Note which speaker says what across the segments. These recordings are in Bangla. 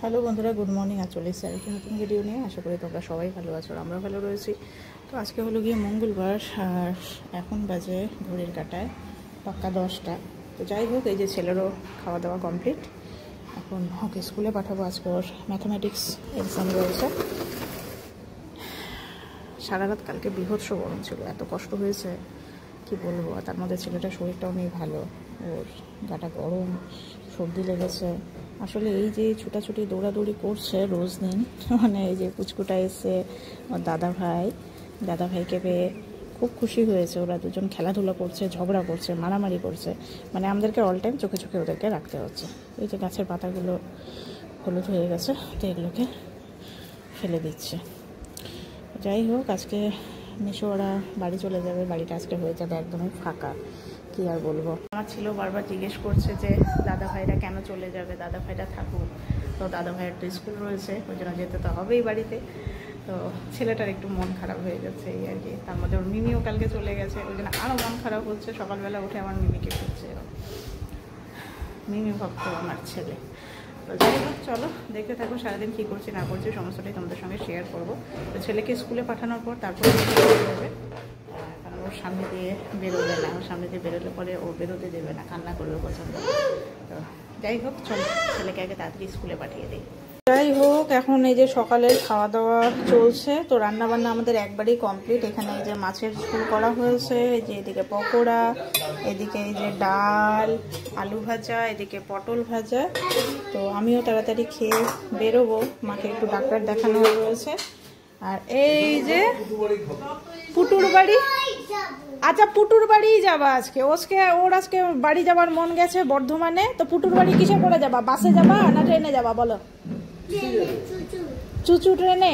Speaker 1: হ্যালো বন্ধুরা, গুড মর্নিং। আর চলে এসেছি আরেকটি নতুন ভিডিও নিয়ে। আশা করি তোমরা সবাই ভালো আছো, আমরা ভালো রয়েছি। তো আজকে হলো গিয়ে মঙ্গলবার, আর এখন বাজে ঘড়ির কাঁটায় পাক্কা 10টা। তো যাই হোক, এই যে ছেলেরও খাওয়া দাওয়া কমপ্লিট। এখন ওকে স্কুলে পাঠাবো। আজকে ওর ম্যাথামেটিক্স এক্সাম রয়েছে। সারা রাত কালকে বীভৎস গরম ছিল, এত কষ্ট হয়েছে কি বলবো। আর তার মধ্যে ছেলেটার শরীরটাও নেই ভালো, ওর গাটা গরম, সর্দি লেগেছে। আসলে এই যে ছুটাছুটি দৌড়াদৌড়ি করছে রোজ দিন, মানে এই যে পুচকুটা এসে ওর দাদা ভাইকে পেয়ে খুব খুশি হয়েছে। ওরা দুজন খেলাধুলা করছে, ঝগড়া করছে, মারামারি করছে, মানে আমাদেরকে অল টাইম চোখে চোখে ওদেরকে রাখতে হচ্ছে। এই যে গাছের পাতাগুলো হলুদ হয়ে গেছে, তো এগুলোকে ফেলে দিচ্ছে। যাই হোক, আজকে মিশো ওরা বাড়ি চলে যাবে। বাড়িটা আজকে হয়ে যাবে একদমই ফাঁকা, কি আর বলবো। আমার ছিল বারবার জিজ্ঞেস করছে যে দাদা ভাইরা কেন চলে যাবে, দাদা ভাইরা থাকুক। তো দাদা ভাইয়ের তো স্কুল রয়েছে, ওই জন্য যেতে তো হবেই বাড়িতে। তো ছেলেটার একটু মন খারাপ হয়ে যাচ্ছে এই আর কি। তার মধ্যে ওর মিমিও কালকে চলে গেছে, ওই জন্য আরও মন খারাপ হচ্ছে। সকালবেলা উঠে আমার মিমিকে খুঁজছে, মিমি ভক্ত আমার ছেলে। তো যাই হোক, চলো দেখতে থাকো সারাদিন কী করছি না করছি, সমস্তটাই তোমাদের সঙ্গে শেয়ার করবো। তো ছেলেকে স্কুলে পাঠানোর পর তারপরে যাবে, কারণ ওর সামনে দিয়ে বেরোবে না। ওর সামনে দিয়ে বেরোলে পরে ও বেরোতে দেবে না, কান্না করবে পছন্দ। তো যাই হোক, চলো ছেলেকে আগে তাড়াতাড়ি স্কুলে পাঠিয়ে দিই। যাই হোক, এখন এই যে সকালের খাওয়া দাওয়া চলছে। তো রান্নাবান্না আমাদের একবারই কমপ্লিট। এখানে এই যে মাছের ঝোল করা হয়েছে, এই যে এদিকে পকোড়া, এদিকে এই যে ডাল, আলু ভাজা, এদিকে পটল ভাজা। তো আমিও তাড়াতাড়ি খেয়ে বেরোবো, মাকে একটু ডাক্তার দেখানো রয়েছে। আর এই যে পুটুর বাড়ি, আচ্ছা পুটুর বাড়ি যাবা আজকে? ওর আজকে বাড়ি যাবার মন গেছে বর্ধমানে। তো পুটুর বাড়ি কিসে করে যাবা? বাসে যাবা না ট্রেনে যাবা বলো? চুচু ট্রেনে?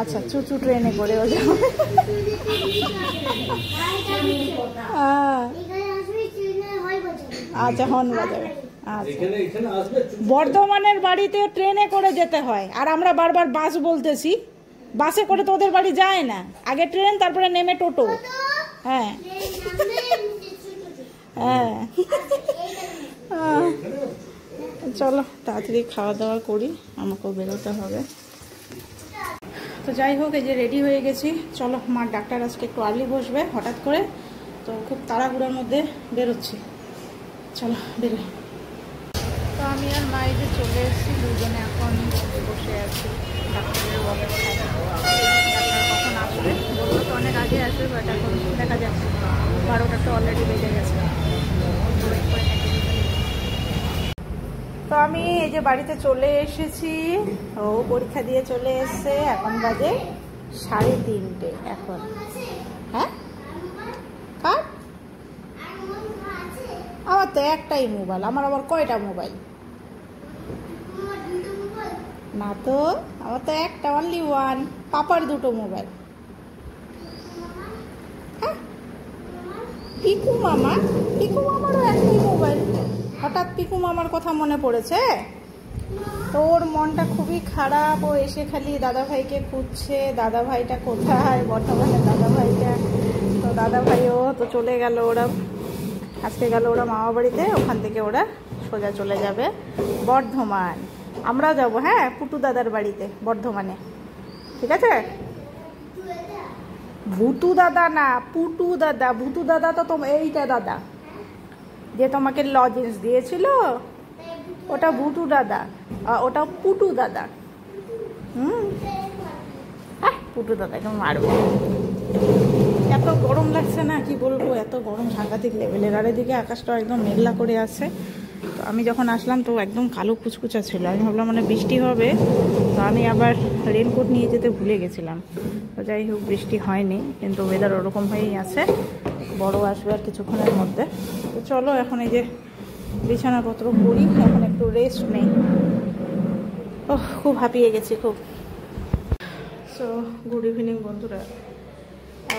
Speaker 1: আচ্ছা, চুচু ট্রেনে করে ও যাবে। আচ্ছা, হন বাজাবে। বর্ধমানের বাড়িতে ট্রেনে করে যেতে হয়, আর আমরা বারবার বাস বলতেছি। বাসে করে তো ওদের বাড়ি যায় না, আগে ট্রেন, তারপরে নেমে টোটো। হ্যাঁ হ্যাঁ, চলো তাড়াতাড়ি খাওয়া দাওয়া করি, আমাকেও বেরোতে হবে। তো যাই হোক, এই যে রেডি হয়ে গেছি। চলো, মার ডাক্তার আজকে একটু আর্লি বসবে হঠাৎ করে, তো খুব তাড়াহুড়োর মধ্যে বেরোচ্ছি। চলো বেরোই। তো আমি আর মা এই যে চলে এসেছি, দুজনে এখন বসে আছি ডাক্তারের অপেক্ষায়। ডাক্তার কখন আসবে বললো তো অনেক আগে আসবে, বাট এখন দেখা যাচ্ছে 12টা তো অলরেডি বেজে গেছে। তো আমি এই যে বাড়িতে চলে এসেছি, ও পরীক্ষা দিয়ে চলে এসছে। এখন বাজে 3:30 এখন। হ্যাঁ, কার? আমার তো একটাই মোবাইল। আমার আবার কয়টা মোবাইল? না তো, আমার তো একটা, অনলি ওয়ান। পাপার 2টো মোবাইল। হ্যাঁ, পিকু মামারও একটাই মোবাইল। হঠাৎ পিকু মামার কথা মনে পড়েছে। তো ওর মনটা খুবই খারাপ, ও এসে খালি দাদা ভাইকে খুঁজছে। দাদা ভাইটা কোথায়? বর্তমানে দাদা ভাইটা, তো দাদা ভাইও তো চলে গেল। ওরা আজকে গেল ওরা মামা বাড়িতে, ওখান থেকে ওরা সোজা চলে যাবে বর্ধমান। আমরা যাব, হ্যাঁ, পুটু দাদার বাড়িতে বর্ধমানে। ঠিক আছে? ভুতু দাদা না, পুটু দাদা। ভুতু দাদা তো এইটা দাদা যে তোমাকে লজেন্স দিয়েছিল, ওটা ভুতু দাদা, ওটা পুটু দাদা। হ্যাঁ, পুটু দাদা একদম মারবো। এত গরম লাগছে না, কি বলবো, এত গরম সাংঘাতিক লেভেলের। আর এদিকে আকাশটা একদম মেঘলা করে আছে। তো আমি যখন আসলাম তো একদম কালো কুচকুচা ছিল, আমি ভাবলাম মানে বৃষ্টি হবে। তো আমি আবার রেনকোট নিয়ে যেতে ভুলে গেছিলাম। তো যাই হোক, বৃষ্টি হয়নি, কিন্তু ওয়েদার ওরকম হয়েই আছে। বড় আসবে আর কিছুক্ষণের মধ্যে। তো চলো এখন এই যে বিছানাপত্র করি, এখন একটু রেস্ট নেই। খুব হাঁপিয়ে গেছি খুব। সো গুড ইভিনিং বন্ধুরা।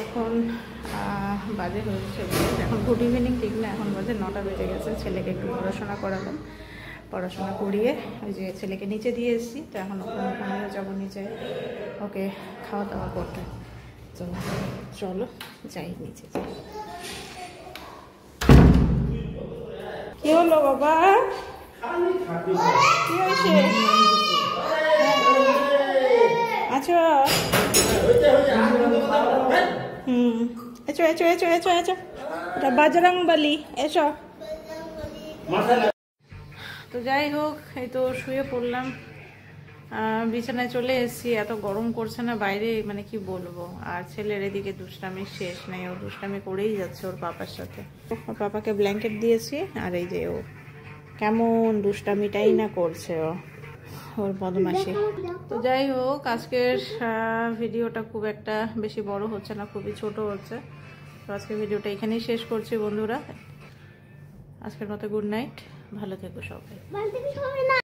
Speaker 1: এখন বাজে হচ্ছে, এখন গুড ইভিনিং ঠিক না, এখন বাজে 9টা বেজে গেছে। ছেলেকে একটু পড়াশোনা করালাম, পড়াশোনা করিয়ে ওই যে ছেলেকে নিচে দিয়ে এসেছি। তো এখন ওখানে যাবো নিচে ওকে খাওয়া দাওয়া করতে। তো চলো যাই নিচে। কি হলো বাবা? কি হয়েছে? আছো? এসো এসো এসো এসো এসো, এটা বজরং বলি, এসো। তো যাই হোক, এই তো শুয়ে পড়লাম, বিছানায় চলে এসেছি। এত গরম করছে না বাইরে, মানে কি বলবো। আর ছেলের এদিকে দুষ্টামি শেষ নেই, ও দুষ্টামি করেই যাচ্ছে ওর পাপার সাথে। ওর পাপাকে ব্ল্যাঙ্কেট দিয়েছি, আর এই যে ও কেমন দুষ্টামিটাই না করছে ওর বদমাশি। তো যাই হোক, আজকের ভিডিওটা খুব একটা বেশি বড় হচ্ছে না, খুবই ছোট হচ্ছে। তো আজকের ভিডিওটা এখানেই শেষ করছি বন্ধুরা। আজকের মতো গুড নাইট, ভালো থেকো সবাই।